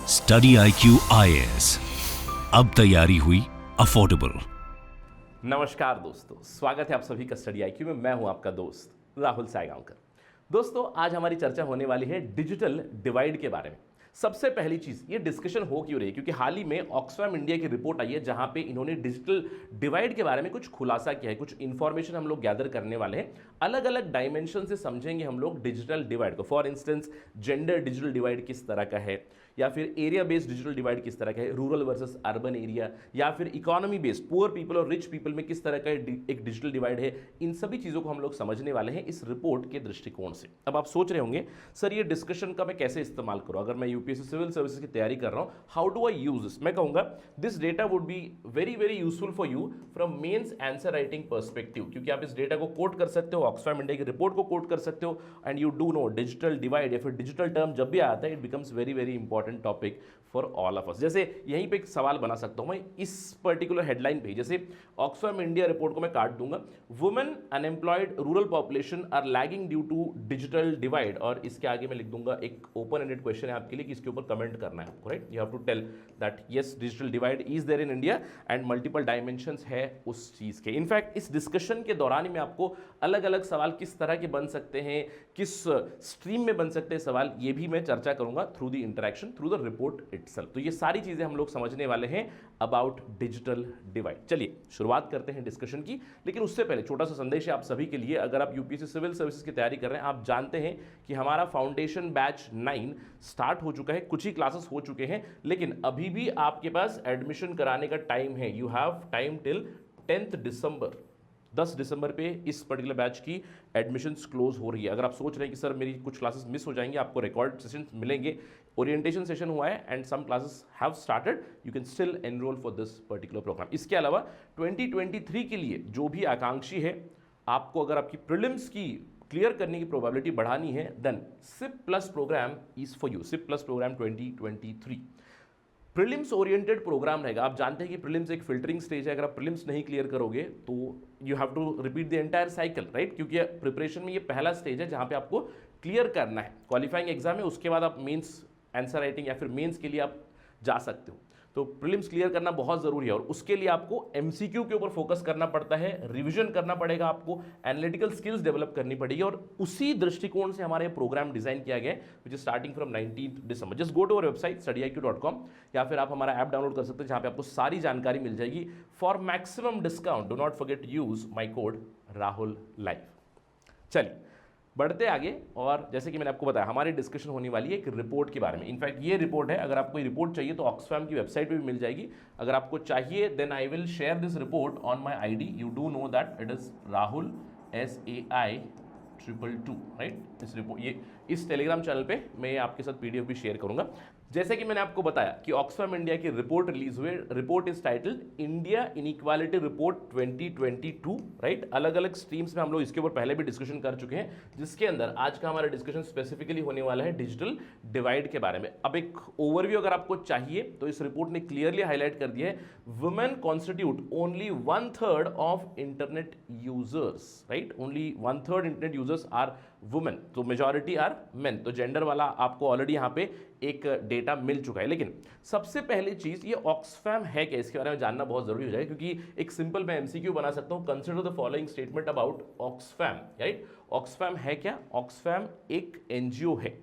Study IQ IAS, अब तैयारी हुई अफोर्डेबल। नमस्कार दोस्तों, स्वागत है आप सभी का स्टडी IQ में। मैं हूं आपका दोस्त राहुल सायगांवकर। दोस्तों, आज हमारी चर्चा होने वाली है डिजिटल डिवाइड के बारे में। सबसे पहली चीज, ये डिस्कशन हो क्यों रही है? क्योंकि हाल ही में ऑक्सफैम इंडिया की रिपोर्ट आई है जहां पे इन्होंने डिजिटल डिवाइड के बारे में कुछ खुलासा किया है, कुछ इंफॉर्मेशन हम लोग गैदर करने वाले हैं। अलग अलग डायमेंशन से समझेंगे हम लोग डिजिटल डिवाइड को। For instance, gender digital divide किस तरह का है, या फिर एरिया बेस्ड डिजिटल डिवाइड किस तरह का है, रूरल वर्सेस अर्बन एरिया, या फिर इकोनॉमी बेस्ड पुअर पीपल और रिच पीपल में किस तरह का एक डिजिटल डिवाइड है। इन सभी चीज़ों को हम लोग समझने वाले हैं इस रिपोर्ट के दृष्टिकोण से। अब आप सोच रहे होंगे, सर ये डिस्कशन का मैं कैसे इस्तेमाल करूँ? अगर मैं यूपीएससी सिविल सर्विसेज की तैयारी कर रहा हूँ, how do I use this? मैं कहूँगा this data would be very very useful for you from mains answer writing perspective, क्योंकि आप इस डेटा को कोट कर सकते हो, ऑक्सफैम इंडिया की रिपोर्ट को कोट कर सकते हो, and you do know digital divide या फिर डिजिटल टर्म जब भी आता है, it becomes very very important topic for all of us. जैसे यहीं पे एक सवाल बना सकता हूं मैं इस पर्टिकुलर हेडलाइन पे, जैसे ऑक्सफैम इंडिया रिपोर्ट को मैं काट दूंगा, women unemployed rural population are lagging due to digital divide, और इसके आगे मैं लिख दूंगा एक ओपन एंडेड क्वेश्चन है आपके लिए कि इसके ऊपर कमेंट करना है आपको, right? You have to tell that yes digital divide is there in India and multiple dimensions है उस चीज के। इनफैक्ट इस डिस्कशन के दौरान ही मैं आपको अलग अलग सवाल किस तरह के बन सकते हैं, किस स्ट्रीम में बन सकते हैं सवाल, ये भी मैं चर्चा करूंगा through the interaction through the report itself. तो ये सारी चीजें हम लोग समझने वाले हैं अबाउट डिजिटल डिवाइड। चलिए शुरुआत करते हैं डिस्कशन की, लेकिन उससे पहले छोटा सा संदेश है आप सभी के लिए। अगर आप यूपीएससी सिविल सर्विसेज की तैयारी कर रहे हैं, आप जानते हैं कि हमारा फाउंडेशन बैच 9 स्टार्ट हो चुका है, कुछ ही क्लासेस हो चुके हैं, लेकिन अभी भी आपके पास एडमिशन कराने का टाइम है। यू हैव टाइम टिल 10 दिसंबर। 10 दिसंबर पे इस पर्टिकुलर बैच की एडमिशन्स क्लोज हो रही है। अगर आप सोच रहे हैं कि सर मेरी कुछ क्लासेस मिस हो जाएंगे, आपको रिकॉर्ड सेशंस मिलेंगे, ओरिएंटेशन सेशन हुआ है and some classes have started, you can still enrol for this particular programme. इसके अलावा 2023 के लिए जो भी आकांक्षी है, आपको अगर आपकी प्रीलिम्स की क्लियर करने की प्रोबेबिलिटी बढ़ानी है, then SIP plus programme is for you. SIP plus programme 2023 prelims oriented programme रहेगा। आप जानते हैं कि प्रीलिम्स एक फिल्टरिंग स्टेज है। अगर आप प्रीलिम्स नहीं क्लियर करोगे तो you have to repeat the entire cycle, right? क्योंकि प्रिपरेशन में ये पहला स्टेज है जहां पे आपको क्लियर करना है। क्वालिफाइंग एग्जाम है, उसके बाद आप मेंस आंसर राइटिंग या फिर मेंस के लिए आप जा सकते हो। तो प्रीलिम्स क्लियर करना बहुत जरूरी है, और उसके लिए आपको एमसीक्यू के ऊपर फोकस करना पड़ता है, रिवीजन करना पड़ेगा, आपको एनालिटिकल स्किल्स डेवलप करनी पड़ेगी, और उसी दृष्टिकोण से हमारा प्रोग्राम डिजाइन किया गया है, which is starting from 19 December. Just go to our website studiiq.com, या फिर आप हमारा ऐप डाउनलोड कर सकते हैं जहां पे आपको सारी जानकारी मिल जाएगी। For maximum discount do not forget use my code Rahul live. चलिए बढ़ते आगे, और जैसे कि मैंने आपको बताया हमारी डिस्कशन होने वाली है एक रिपोर्ट के बारे में। इनफैक्ट ये रिपोर्ट है, अगर आपको रिपोर्ट चाहिए तो ऑक्सफैम की वेबसाइट पे भी मिल जाएगी। अगर आपको चाहिए then I will share this report on my ID। You do know that it is Rahul SAI222, right? इस रिपोर्ट ये इस टेलीग्राम चैनल पे मैं आपके साथ PDF भी शेयर करूंगा। जैसे कि मैंने आपको बताया कि ऑक्सफैम इंडिया की रिपोर्ट रिलीज हुई। Report is titled India inequality report 2022, right? अलग अलग स्ट्रीम्स में हम लोग इसके ऊपर पहले भी डिस्कशन कर चुके हैं, जिसके अंदर आज का हमारा डिस्कशन स्पेसिफिकली होने वाला है डिजिटल डिवाइड के बारे में। अब एक ओवरव्यू अगर आपको चाहिए तो इस रिपोर्ट ने क्लियरली हाईलाइट कर दिया है, women constitute only 1/3 of internet users, right? Only 1/3 internet users are women, तो मेजॉरिटी आर मेन। तो जेंडर वाला आपको ऑलरेडी यहाँ पे एक डेटा मिल चुका है। लेकिन सबसे पहली चीज, ये ऑक्सफैम है क्या, इसके बारे में जानना बहुत जरूरी हो जाएगा, क्योंकि एक सिंपल मैं एमसीक्यू बना सकता हूं, consider the following statement about Oxfam, right? Oxfam है क्या? ऑक्सफैम एक एनजीओ है,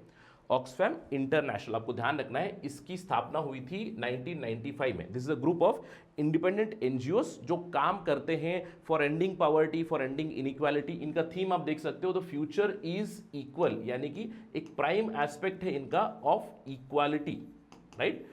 ऑक्सफैम इंटरनेशनल। आपको ध्यान रखना है, इसकी स्थापना हुई थी 1995 में। This is a group of independent NGOs जो काम करते हैं for ending poverty, for ending inequality. इनका थीम आप देख सकते हो, द फ्यूचर इज इक्वल, यानी कि एक प्राइम एस्पेक्ट है इनका ऑफ इक्वालिटी, राइट?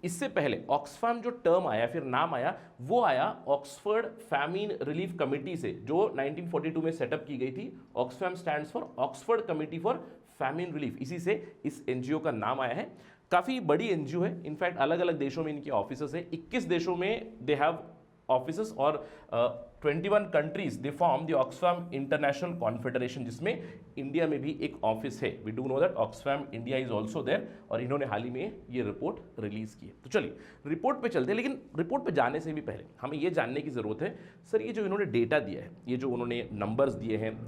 इससे पहले ऑक्सफैम जो टर्म आया, फिर नाम आया, वो आया ऑक्सफोर्ड फैमिन रिलीफ कमिटी से, जो 1942 में सेटअप की गई थी। Oxfam stands for Oxford committee for famine relief, इसी से इस एनजीओ का नाम आया है। काफी बड़ी एनजीओ है, इनफैक्ट अलग अलग देशों में इनके ऑफिसेस है, 21 देशों में दे हैव ऑफिसेस, और 21 countries they form the Oxfam International confederation, जिसमें इंडिया में भी एक ऑफिस है। We do know that Oxfam India is also there, और इन्होंने हाल ही में ये रिपोर्ट रिलीज की है। तो चलिए रिपोर्ट पे चलते हैं, लेकिन रिपोर्ट पे जाने से भी पहले हमें ये जानने की जरूरत है, सर ये जो इन्होंने डेटा दिया है, ये जो उन्होंने नंबर्स दिए हैं,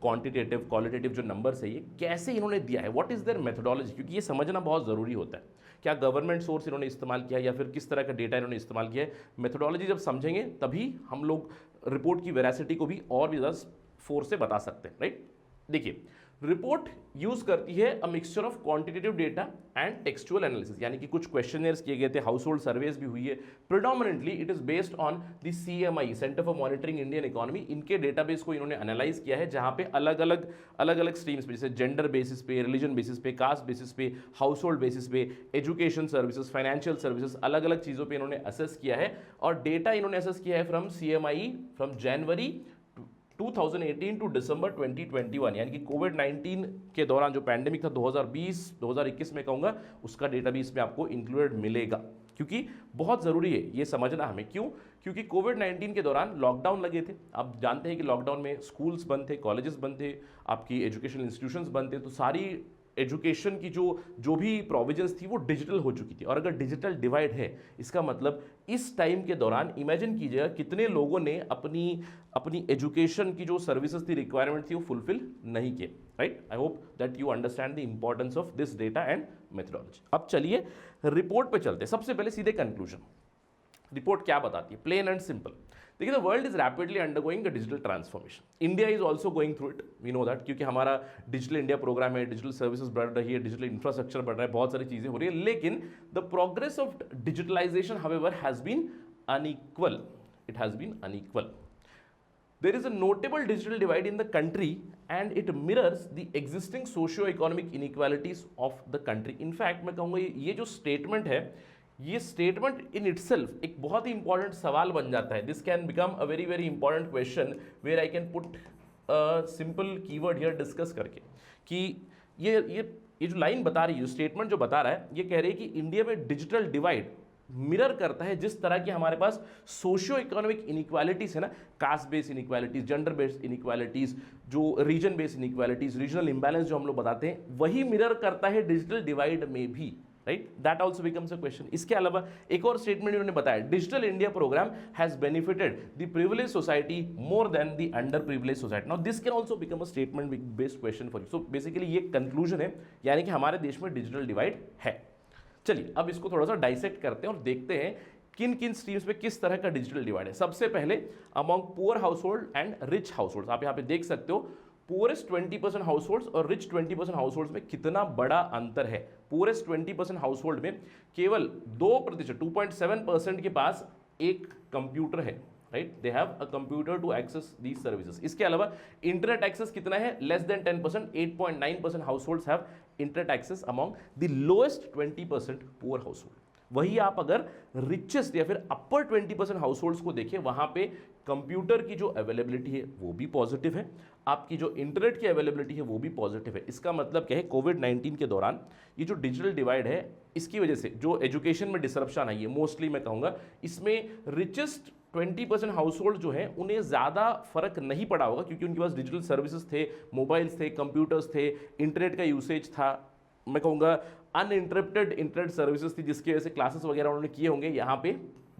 क्वांटिटेटिव क्वालिटेटिव जो नंबर्स है ये कैसे इन्होंने दिया है, व्हाट इज देयर मेथोडोलॉजी, क्योंकि ये समझना बहुत ज़रूरी होता है। क्या गवर्नमेंट सोर्स इन्होंने इस्तेमाल किया है या फिर किस तरह का डेटा इन्होंने इस्तेमाल किया है। मेथोडोलॉजी जब समझेंगे तभी हम लोग रिपोर्ट की वेरासिटी को भी और भी ज़्यादा फोर्स से बता सकते हैं, राइट। देखिए, रिपोर्ट यूज करती है a mixture of quantitative data and textual analysis, यानी कि कुछ क्वेश्चनियर्स किए गए थे, हाउस होल्ड सर्वेज भी हुई है। Predominantly it is based on the CMI, centre for monitoring Indian economy. इनके डेटाबेस को इन्होंने एनालाइज किया है, जहां पे अलग अलग स्ट्रीम्स पे, जैसे जेंडर बेसिस पे, रिलीजन बेसिस पे, कास्ट बेसिस पे, हाउस होल्ड बेसिस पे, एजुकेशन सर्विसेज, फाइनेंशियल सर्विसेज, अलग अलग चीज़ों पर इन्होंने असेस किया है। और डेटा इन्होंने असेस किया है from CMI from January 2018 to December 2021, यानी कि कोविड-19 के दौरान जो पैंडेमिक था 2020-2021 में कहूँगा, उसका डेटा भी इसमें आपको इंक्लूडेड मिलेगा, क्योंकि बहुत ज़रूरी है ये समझना हमें। क्यों? क्योंकि कोविड-19 के दौरान लॉकडाउन लगे थे। आप जानते हैं कि लॉकडाउन में स्कूल्स बंद थे, कॉलेजेस बंद थे, आपकी एजुकेशनल इंस्टीट्यूशंस बंद थे, तो सारी एजुकेशन की जो भी प्रोविजंस थी वो डिजिटल हो चुकी थी। और अगर डिजिटल डिवाइड है, इसका मतलब इस टाइम के दौरान इमेजिन कीजिएगा कितने लोगों ने अपनी एजुकेशन की जो सर्विसेज थी, रिक्वायरमेंट थी, वो फुलफिल नहीं किए, right. I hope that you understand the importance of this data and methodology. अब चलिए रिपोर्ट पे चलते हैं। सबसे पहले सीधे कंक्लूजन, रिपोर्ट क्या बताती है, प्लेन एंड सिंपल। देखिए, the world is rapidly undergoing the digital transformation. India is also going through it, we know that, क्योंकि हमारा डिजिटल इंडिया प्रोग्राम है, डिजिटल सर्विसेज बढ़ रही है, डिजिटल इंफ्रास्ट्रक्चर बढ़ रहा है, बहुत सारी चीजें हो रही है। लेकिन the progress of digitalization however has been unequal, it has been unequal. There is a notable digital divide in the country and it mirrors the existing socio-economic inequalities of the country. In fact, मैं कहूँगा ये जो statement है, ये statement in itself एक बहुत ही important सवाल बन जाता है। This can become a very very important question where I can put simple keyword here discuss करके, कि ये जो लाइन बता रही है, जो स्टेटमेंट जो बता रहा है, ये कह रही है कि इंडिया में डिजिटल डिवाइड मिरर करता है जिस तरह की हमारे पास सोशियो इकोनॉमिक इनइक्वालिटीज है ना, caste based inequalities, gender based inequalities, जो region based inequalities, regional imbalance जो हम लोग बताते हैं, वही मिरर करता है डिजिटल डिवाइड में भी, right. That also becomes a question. इसके अलावा एक और स्टेटमेंट इन्होंने बताया, digital India programme has benefited the privilege society more than the under privilege society. Now this can also become a statement based question for you. So basically ये conclusion है, यानी कि हमारे देश में डिजिटल डिवाइड है। चलिए अब इसको थोड़ा सा डाइसेक्ट करते हैं और देखते हैं किन किन स्ट्रीम्स में किस तरह का डिजिटल डिवाइड है। सबसे पहले among poor house hold and rich house hold, आप यहाँ पे देख सकते हो पुअरेस्ट 20% हाउस होल्ड्स और रिच 20% हाउस होल्ड्स में कितना बड़ा अंतर है। पुअरेस्ट 20% हाउस होल्ड में केवल 2%, 2.7% के पास एक कंप्यूटर है, right, they have a computer to access these services. इसके अलावा इंटरनेट एक्सेस कितना है, less than 10%, 8.9% households have internet access among the lowest 20% poor household. वही आप अगर रिचेस्ट या फिर अपर 20% हाउस होल्ड्स को देखें, वहां पे कंप्यूटर की जो अवेलेबिलिटी है वो भी पॉजिटिव है, आपकी जो इंटरनेट की अवेलेबिलिटी है वो भी पॉजिटिव है। इसका मतलब क्या है, कोविड-19 के दौरान ये जो डिजिटल डिवाइड है, इसकी वजह से जो एजुकेशन में डिसरप्शन आई है, मोस्टली मैं कहूँगा इसमें रिचेस्ट 20% हाउस होल्ड जो है उन्हें ज़्यादा फर्क नहीं पड़ा होगा, क्योंकि उनके पास डिजिटल सर्विसेज थे, मोबाइल्स थे, कंप्यूटर्स थे, इंटरनेट का यूसेज था, मैं कहूँगा अनइंटरप्टेड इंटरनेट सर्विसेज थी, जिसकी वजह से क्लासेस वगैरह उन्होंने किए होंगे। यहाँ पे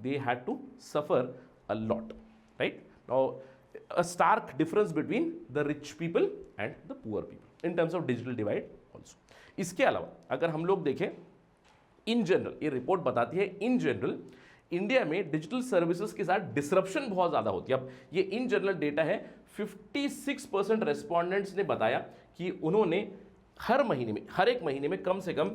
they had to suffer a lot, right. Now a stark difference between the rich people and the poor people in terms of digital divide also. इसके अलावा अगर हम लोग देखें इन जनरल, ये रिपोर्ट बताती है इन जनरल इंडिया में डिजिटल सर्विसेज के साथ डिसरप्शन बहुत ज़्यादा होती है। अब ये इन जनरल डेटा है, 56% रेस्पोंडेंट्स ने बताया कि उन्होंने हर एक महीने में कम से कम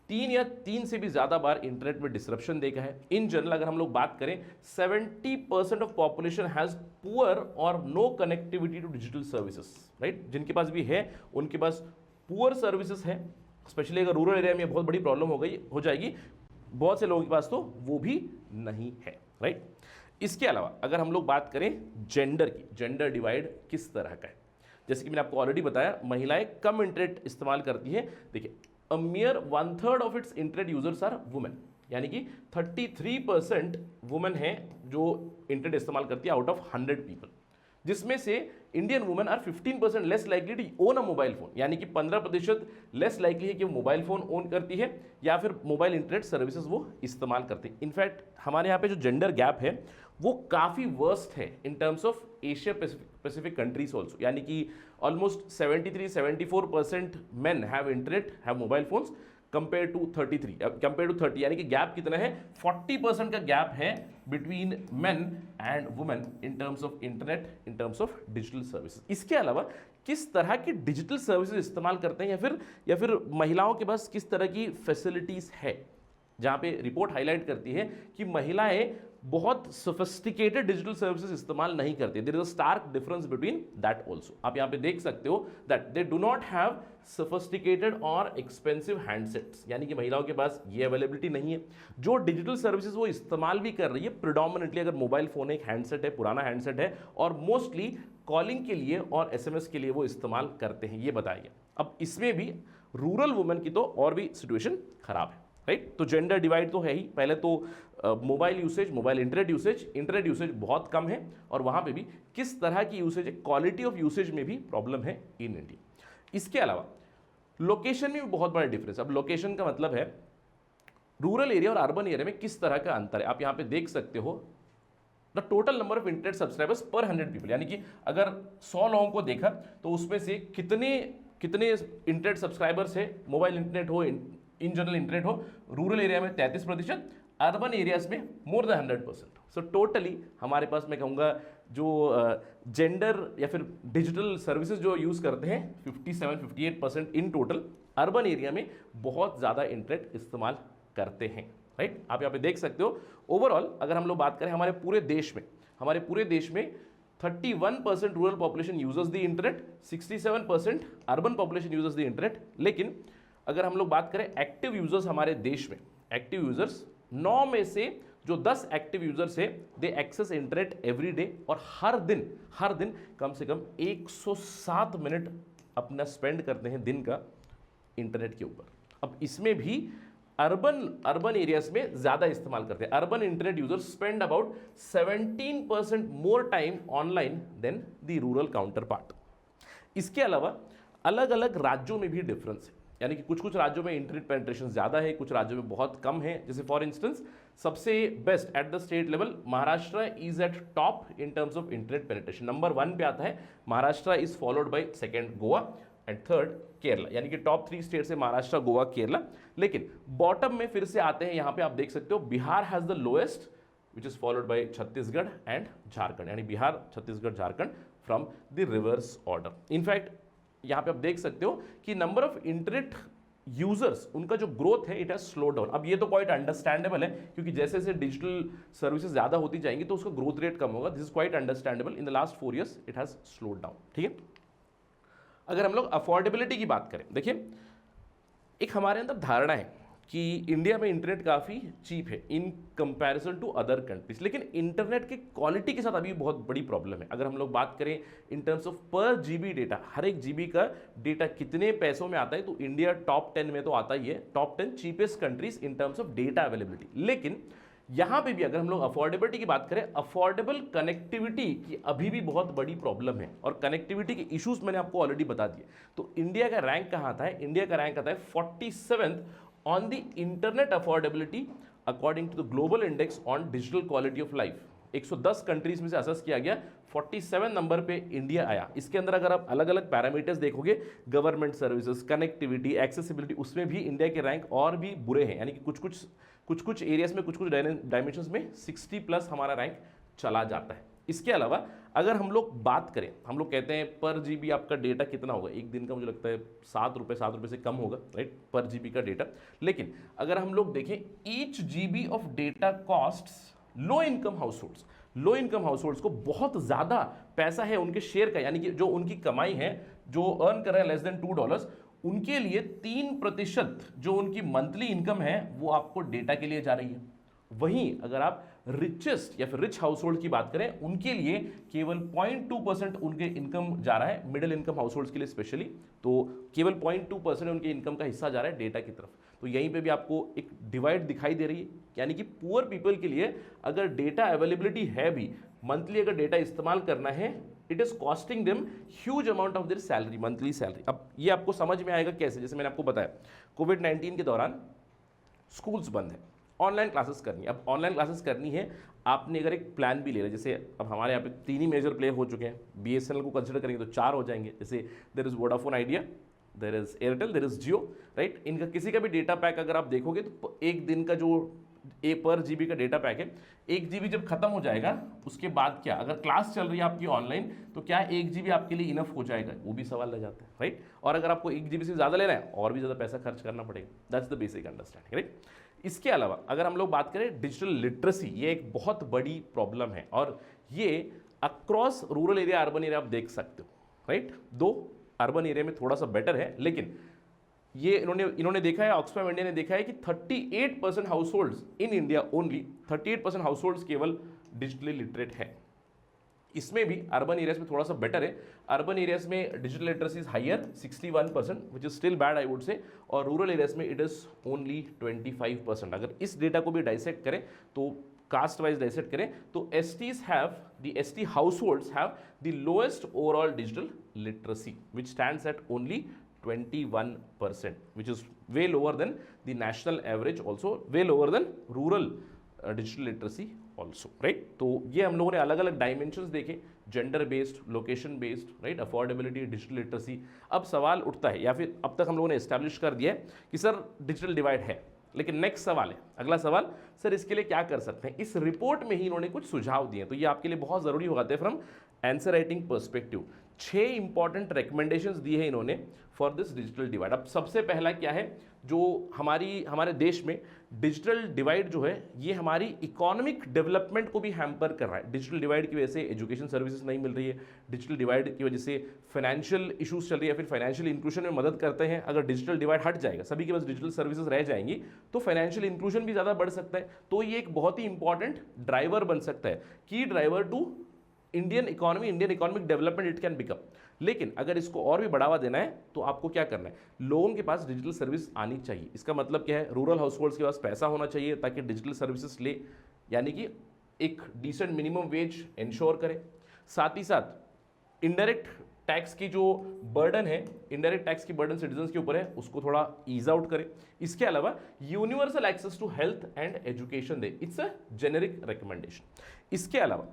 3 या 3 से भी ज़्यादा बार इंटरनेट में डिसरप्शन देखा है। इन जनरल अगर हम लोग बात करें, 70% ऑफ पॉपुलेशन हैज़ पुअर और no connectivity to digital services, right. जिनके पास भी है उनके पास पुअर सर्विसेज है, स्पेशली अगर रूरल एरिया में बहुत बड़ी प्रॉब्लम हो जाएगी, बहुत से लोगों के पास तो वो भी नहीं है, राइट। इसके अलावा अगर हम लोग बात करें जेंडर की, जेंडर डिवाइड किस तरह का है, जैसे कि मैंने आपको ऑलरेडी बताया, महिलाएं कम इंटरनेट इस्तेमाल करती हैं। देखिए, a mere 1/3 of its internet users are women, यानी कि 33% वुमेन है जो इंटरनेट इस्तेमाल करती है आउट ऑफ 100 पीपल, जिसमें से Indian women are 15% less likely to own a mobile phone, यानी कि 15% लेस लाइकली है कि वो मोबाइल फोन ओन करती है या फिर मोबाइल इंटरनेट सर्विसेज वो इस्तेमाल करती है। इनफैक्ट हमारे यहाँ पे जो जेंडर गैप है वो काफ़ी वर्स्ट है in terms of Asia Pacific countries also, यानी कि almost 73-74% men have internet, have mobile phones compare to 30, यानी कि गैप कितना है, 40% का गैप है between main and women in terms of internet, in terms of digital services. इसके अलावा किस तरह की डिजिटल सर्विसेज इस्तेमाल करते हैं या फिर महिलाओं के पास किस तरह की फैसिलिटीज है, जहां पे रिपोर्ट हाईलाइट करती है कि महिलाएं बहुत सोफिस्टिकेटेड डिजिटल सर्विसेज इस्तेमाल नहीं करती। There is a stark difference between that also. आप यहां पे देख सकते हो that they do not have sophisticated और एक्सपेंसिव हैंडसेट्स, यानी कि महिलाओं के पास ये अवेलेबिलिटी नहीं है। जो डिजिटल सर्विसेज वो इस्तेमाल भी कर रही है प्रिडोमिनेटली, अगर मोबाइल फोन एक हैंडसेट है, पुराना हैंडसेट है, और मोस्टली कॉलिंग के लिए और एसएमएस के लिए वो इस्तेमाल करते हैं, ये बताया गया। अब इसमें भी रूरल वुमेन की तो और भी सिचुएशन खराब है, राइट। तो जेंडर डिवाइड तो है ही। पहले तो mobile usage, mobile internet usage बहुत कम है, और वहां पे भी किस तरह की यूसेज है, क्वालिटी ऑफ यूसेज में भी प्रॉब्लम है इन इंडिया। इसके अलावा लोकेशन में भी बहुत बड़ा डिफरेंस। अब लोकेशन का मतलब है रूरल एरिया और अर्बन एरिया में किस तरह का अंतर है। आप यहां पे देख सकते हो the total number of internet subscribers पर 100 पीपल, यानी कि अगर 100 लोगों को देखा तो उसमें से कितने इंटरनेट सब्सक्राइबर्स है, मोबाइल इंटरनेट हो, इन जनरल इंटरनेट हो। रूरल एरिया में 33%, अर्बन एरियाज में मोर देन 100%। सो टोटली हमारे पास मैं कहूँगा जो जेंडर या फिर डिजिटल सर्विसेज जो यूज़ करते हैं 57-58% इन टोटल अर्बन एरिया में बहुत ज़्यादा इंटरनेट इस्तेमाल करते हैं, राइट। आप यहाँ पे देख सकते हो ओवरऑल अगर हम लोग बात करें हमारे पूरे देश में 31% rural population users the internet, 67% urban population users the internet. लेकिन अगर हम लोग बात करें एक्टिव यूजर्स हमारे देश में, एक्टिव यूजर्स 9 में से जो 10 एक्टिव यूजर्स है दे एक्सेस इंटरनेट एवरी डे, और हर दिन कम से कम 107 मिनट अपना स्पेंड करते हैं दिन का इंटरनेट के ऊपर। अब इसमें भी अर्बन एरियाज में ज्यादा इस्तेमाल करते हैं। Urban internet users spend about 17% more time online than the rural counterpart. इसके अलावा अलग अलग राज्यों में भी डिफरेंस है, यानी कि कुछ राज्यों में इंटरनेट पेनिट्रेशन ज़्यादा है, कुछ राज्यों में बहुत कम है। जैसे फॉर इंस्टेंस सबसे best at the state level Maharashtra is eight top in terms of internet penetration. Number 1 पे आता है Maharashtra, is followed by second Goa and third Kerala, यानी कि टॉप 3 स्टेट्स है महाराष्ट्र, गोवा, केरला। लेकिन बॉटम में फिर से आते हैं, यहाँ पे आप देख सकते हो Bihar has the lowest which is followed by Chhattisgarh and Jharkhand, यानी Bihar, Chhattisgarh, Jharkhand from the reverse order. In fact यहाँ पे आप देख सकते हो कि नंबर ऑफ इंटरनेट यूजर्स, उनका जो ग्रोथ है इट हैज स्लो डाउन। अब ये तो क्वाइट अंडरस्टैंडेबल है, क्योंकि जैसे जैसे डिजिटल सर्विसेज ज्यादा होती जाएंगी तो उसका ग्रोथ रेट कम होगा। This is quite understandable. In the last 4 years it has slowed down, ठीक है। अगर हम लोग अफोर्डेबिलिटी की बात करें, देखिए एक हमारे अंदर धारणा है कि इंडिया में इंटरनेट काफ़ी चीप है in comparison to other countries, लेकिन इंटरनेट की क्वालिटी के साथ अभी बहुत बड़ी प्रॉब्लम है। अगर हम लोग बात करें इन टर्म्स ऑफ पर जीबी डेटा, हर एक जीबी का डेटा कितने पैसों में आता है, तो इंडिया टॉप 10 में तो आता ही है, top 10 cheapest countries in terms of data availability. लेकिन यहां पे भी अगर हम लोग अफोर्डेबिलिटी की बात करें, अफोर्डेबल कनेक्टिविटी की अभी भी बहुत बड़ी प्रॉब्लम है, और कनेक्टिविटी के इश्यूज मैंने आपको ऑलरेडी बता दिए। तो इंडिया का रैंक कहां आता है, इंडिया का रैंक आता है 47th on the internet affordability according to the global index on digital quality of life। 110 countries में से असेस किया गया, 47 नंबर पे इंडिया आया। इसके अंदर अगर आप अलग अलग पैरामीटर्स देखोगे, गवर्नमेंट सर्विसेज, कनेक्टिविटी, एक्सेसिबिलिटी, उसमें भी इंडिया के रैंक और भी बुरे हैं, यानी कि कुछ एरियाज में, कुछ डायमेंशंस में 60+ हमारा रैंक चला जाता है। इसके अलावा अगर हम लोग बात करें, हम लोग कहते हैं पर जीबी आपका डेटा कितना होगा, एक दिन का मुझे लगता है 7 रुपये से कम होगा, राइट, पर जीबी का डेटा। लेकिन अगर हम लोग देखें each GB of data costs low income households को बहुत ज़्यादा पैसा है उनके शेयर का, यानी कि जो उनकी कमाई है, जो अर्न कर रहे हैं लेस देन $2, उनके लिए 3% जो उनकी मंथली इनकम है वो आपको डेटा के लिए जा रही है। वहीं अगर आप रिचेस्ट या फिर रिच हाउसहोल्ड की बात करें, उनके लिए केवल 0.2% उनके इनकम जा रहा है, मिडिल इनकम हाउसहोल्ड्स के लिए स्पेशली, तो केवल 0.2% उनके इनकम का हिस्सा जा रहा है डेटा की तरफ। तो यहीं पे भी आपको एक डिवाइड दिखाई दे रही है, यानी कि पुअर पीपल के लिए अगर डेटा अवेलेबिलिटी है भी, मंथली अगर डेटा इस्तेमाल करना है, it is costing them huge amount of their salary, monthly salary. अब ये आपको समझ में आएगा कैसे, जैसे मैंने आपको बताया कोविड-19 के दौरान स्कूल्स बंद है, ऑनलाइन क्लासेस करनी है। अब ऑनलाइन क्लासेस करनी है, आपने अगर एक प्लान भी ले लिया, जैसे अब हमारे यहाँ पे 3 ही मेजर प्लेयर हो चुके हैं, BSNL को कंसिडर करेंगे तो 4 हो जाएंगे, जैसे there is Vodafone Idea, there is Airtel, there is Jio, right. इनका किसी का भी डेटा पैक अगर आप देखोगे तो एक दिन का जो पर GB का डेटा पैक है, 1 GB जब खत्म हो जाएगा उसके बाद क्या, अगर क्लास चल रही है आपकी ऑनलाइन तो क्या 1 GB आपके लिए इनफ हो जाएगा, वो भी सवाल रह जाता है, राइट। और अगर आपको 1 GB से ज़्यादा लेना है और भी ज़्यादा पैसा खर्च करना पड़ेगा। That's the basic understanding, right. इसके अलावा अगर हम लोग बात करें डिजिटल लिटरेसी, ये एक बहुत बड़ी प्रॉब्लम है और ये across rural area urban area आप देख सकते हो, राइट। दो अर्बन एरिया में थोड़ा सा बेटर है, लेकिन ये इन्होंने देखा है, ऑक्सफैम इंडिया ने देखा है कि 38% house holds in India, only 38% house holds केवल डिजिटली लिटरेट है। इसमें भी अर्बन एरियाज में थोड़ा सा बेटर है, अर्बन एरियाज में digital literacy is higher 61%, which is still bad I would say, और रूरल एरियाज में इट इज ओनली 25%। अगर इस डेटा को भी डाइसेक्ट करें तो कास्ट वाइज डाइसेक्ट करें तो ST households have the lowest overall digital literacy, which stands at only 21%, which is way lower than the national average, also way lower than rural digital literacy also, right। तो ये हम लोगों ने अलग अलग dimensions देखे, gender based, location based, right, affordability, digital literacy. अब सवाल उठता है, या फिर अब तक हम लोगों ने एस्टैब्लिश कर दिया है कि सर डिजिटल डिवाइड है, लेकिन नेक्स्ट सवाल है, अगला सवाल, सर इसके लिए क्या कर सकते हैं। इस रिपोर्ट में ही इन्होंने कुछ सुझाव दिए, तो ये आपके लिए बहुत ज़रूरी हो जाते हैं from answer writing perspective. 6 important recommendations दिए हैं इन्होंने फॉर दिस डिजिटल डिवाइड। अब सबसे पहला क्या है, जो हमारे देश में डिजिटल डिवाइड जो है ये हमारी इकोनॉमिक डेवलपमेंट को भी हैम्पर कर रहा है। डिजिटल डिवाइड की वजह से एजुकेशन सर्विसेज नहीं मिल रही है, डिजिटल डिवाइड की वजह से फाइनेंशियल इशूज चल रही है, फिर फाइनेंशियल इंक्लूजन में मदद करते हैं। अगर डिजिटल डिवाइड हट जाएगा, सभी के पास डिजिटल सर्विसेज रह जाएंगी, तो फाइनेंशियल इंक्लूजन भी ज़्यादा बढ़ सकता है। तो ये एक बहुत ही इंपॉर्टेंट ड्राइवर बन सकता है, की driver to Indian economy, Indian economic development it can become. लेकिन अगर इसको और भी बढ़ावा देना है तो आपको क्या करना है, लोगों के पास डिजिटल सर्विस आनी चाहिए। इसका मतलब क्या है, रूरल हाउस होल्ड्स के पास पैसा होना चाहिए ताकि डिजिटल सर्विसेज ले, यानी कि एक डिसेंट मिनिमम वेज इंश्योर करें। साथ ही साथ इनडायरेक्ट टैक्स की जो बर्डन है, इनडायरेक्ट टैक्स की बर्डन सिटीजन्स के ऊपर है, उसको थोड़ा ईज आउट करें। इसके अलावा universal access to health and education they, it's a generic recommendation. इसके अलावा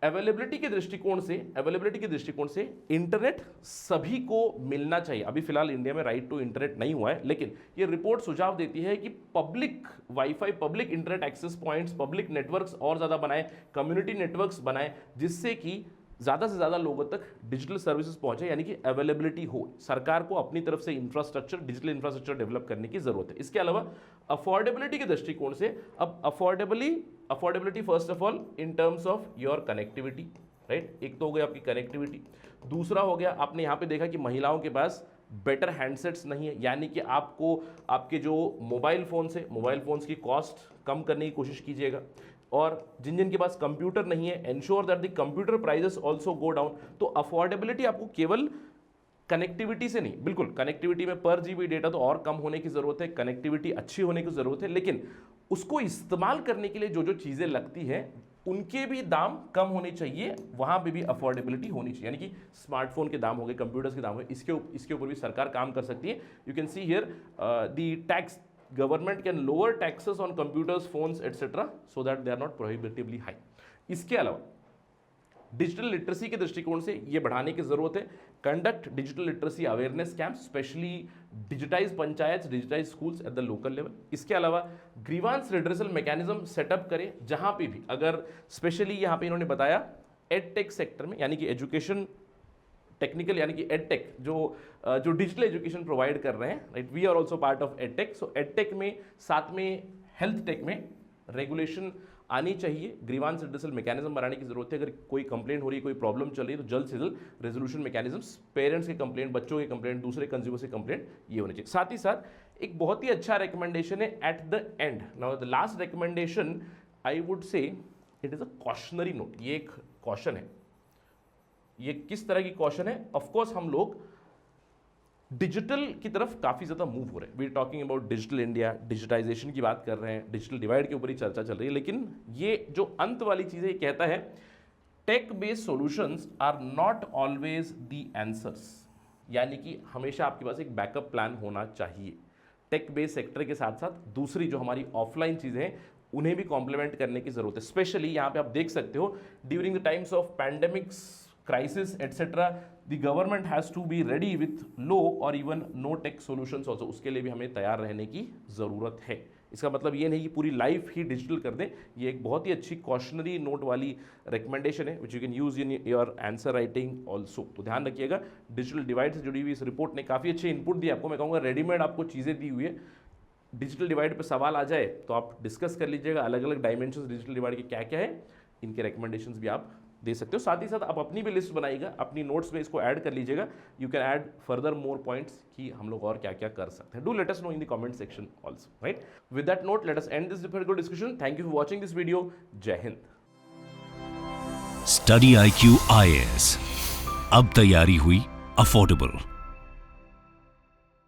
अवेलेबिलिटी के दृष्टिकोण से इंटरनेट सभी को मिलना चाहिए। अभी फिलहाल इंडिया में राइट टू इंटरनेट नहीं हुआ है, लेकिन ये रिपोर्ट सुझाव देती है कि public wifi, public internet access points, public networks और ज़्यादा बनाए, कम्युनिटी नेटवर्क्स बनाए, जिससे कि ज़्यादा से ज़्यादा लोगों तक डिजिटल सर्विसेज पहुंचे, यानी कि अवेलेबिलिटी हो। सरकार को अपनी तरफ से इंफ्रास्ट्रक्चर, डिजिटल इंफ्रास्ट्रक्चर डेवलप करने की जरूरत है। इसके अलावा अफोर्डेबिलिटी के दृष्टिकोण से, अब affordability first of all in terms of your connectivity, right. एक तो हो गया आपकी कनेक्टिविटी, दूसरा हो गया आपने यहाँ पे देखा कि महिलाओं के पास बेटर हैंडसेट्स नहीं है, यानी कि आपको आपके जो मोबाइल फ़ोन्स की कॉस्ट कम करने की कोशिश कीजिएगा। और जिन के पास कंप्यूटर नहीं है, ensure that the computer prices also go down. तो अफोर्डेबिलिटी आपको केवल कनेक्टिविटी से नहीं, बिल्कुल कनेक्टिविटी में पर GB डेटा तो और कम होने की ज़रूरत है, कनेक्टिविटी अच्छी होने की ज़रूरत है, लेकिन उसको इस्तेमाल करने के लिए जो जो चीज़ें लगती हैं उनके भी दाम कम होने चाहिए, वहाँ पे भी अफोर्डेबिलिटी होनी चाहिए। यानी कि स्मार्टफोन के दाम हो गए, कंप्यूटर्स के दाम हो गए, इसके ऊपर भी सरकार काम कर सकती है। You can see here the tax, government can lower taxes on computers, phones etcetera, so that they are not prohibitively high. इसके अलावा डिजिटल लिटरेसी के दृष्टिकोण से ये बढ़ाने की जरूरत है। Conduct digital literacy awareness camp, specially digitise panchayat, digitise schools at the local level. इसके अलावा ग्रीवांस रिड्रेसल मैकेनिज्म सेटअप करें, जहां पे भी अगर स्पेशली यहाँ पे इन्होंने बताया एडटेक सेक्टर में, यानी कि एजुकेशन टेक्निकल, यानी कि एडटेक जो डिजिटल एजुकेशन प्रोवाइड कर रहे हैं, right, we are also part of edtech. So edtech में साथ में हेल्थ टेक में रेगुलेशन आनी चाहिए, ग्रीवांस रिड्रेसल मैकेनिज्म बनाने की जरूरत है। अगर कोई कंप्लेंट हो रही है, कोई प्रॉब्लम चल रही है, तो जल्द से जल्द रेजोल्यूशन मैकेनिज्म्स, पेरेंट्स के कंप्लेंट, बच्चों के कंप्लेंट, दूसरे कंज्यूमर से कंप्लेंट, ये होने चाहिए। साथ ही साथ एक बहुत ही अच्छा रिकमेंडेशन है at the end, now the last recommendation I would से it is a cautionary note. ये एक कॉशन है। ये किस तरह की कॉशन है? ऑफकोर्स हम लोग डिजिटल की तरफ काफ़ी ज़्यादा मूव हो रहे हैं। We are talking about digital India, digitization की बात कर रहे हैं, डिजिटल डिवाइड के ऊपर ही चर्चा चल रही है, लेकिन ये जो अंत वाली चीज़ है, ये कहता है tech based solutions are not always the answers, यानी कि हमेशा आपके पास एक बैकअप प्लान होना चाहिए। टेक बेस्ड सेक्टर के साथ साथ दूसरी जो हमारी ऑफलाइन चीज़ें हैं उन्हें भी कॉम्प्लीमेंट करने की जरूरत है। स्पेशली यहाँ पे आप देख सकते हो during the times of pandemics, crisis etcetera, the government has to be ready with low or even no tech solutions also. उसके लिए भी हमें तैयार रहने की ज़रूरत है। इसका मतलब ये नहीं कि पूरी लाइफ ही डिजिटल कर दें। ये एक बहुत ही अच्छी कॉशनरी नोट वाली रिकमेंडेशन है which you can use in your answer writing also. तो ध्यान रखिएगा, डिजिटल डिवाइड से जुड़ी हुई इस रिपोर्ट ने काफ़ी अच्छे इनपुट दिए आपको। मैं कहूँगा रेडीमेड आपको चीज़ें दी हुई है। डिजिटल डिवाइड पे सवाल आ जाए तो आप डिस्कस कर लीजिएगा, अलग अलग डायमेंशंस डिजिटल डिवाइड के क्या क्या है, इनके रिकमेंडेशंस भी आप दे सकते हो। साथ ही साथ आप अपनी भी लिस्ट बनाइएगा, अपनी नोट्स में इसको ऐड कर लीजिएगा। You can add further more points कि हम लोग और क्या क्या कर सकते हैं। Do let us know in the comment section also, right. With that note let us and this good discussion. Thank you for watching this video. जय हिंद। स्टडी IQ IAS, अब तैयारी हुई अफोर्डेबल।